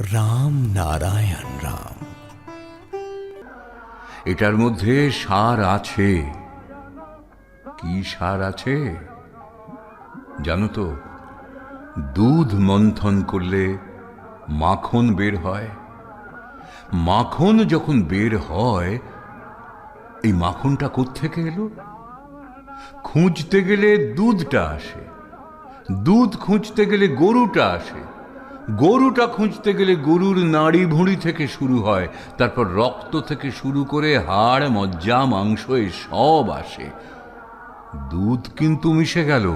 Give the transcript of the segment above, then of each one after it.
রাম নারায়ণ রাম। এটার মধ্যে সার আছে। কি সার আছে জানো তো? দুধ মন্থন করলে মাখন বের হয়। মাখন যখন বের হয়, এই মাখনটা কোত্থেকে এলো? খুঁজতে গেলে দুধটা আসে, দুধ খুঁজতে গেলে গরুটা আসে, গরুটা খুঁজতে গেলে গরুর নাড়ি ভুঁড়ি থেকে শুরু হয়, তারপর রক্ত থেকে শুরু করে হাড় মজ্জা মাংস সব আসে। দুধ কিন্তু মিশে গেল,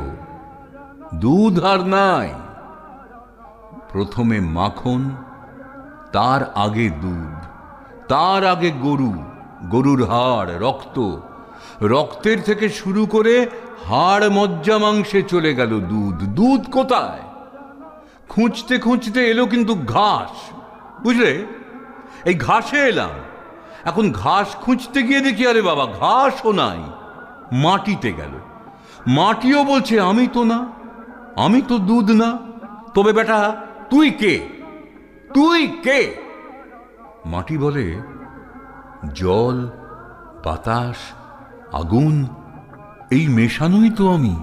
দুধ আর নাই। প্রথমে মাখন, তার আগে দুধ, তার আগে গরু, গরুর হাড়, রক্ত, রক্তের থেকে শুরু করে হাড় মজ্জা মাংসে চলে গেল দুধ। দুধ কোথায়? খুঁজতে খুঁজতে এলো কিন্তু ঘাস, বুঝলে? এই ঘাসে এলাম। এখন ঘাস খুঁজতে গিয়ে দেখি আরে বাবা, ঘাসও নাই। মাটিতে গেল, মাটিও বলছে আমি তো না, আমি তো দুধ না। তবে বেটা তুই কে? তুই কে? মাটি বলে, জল, বাতাস, আগুন, এই মেশানোই তো আমি।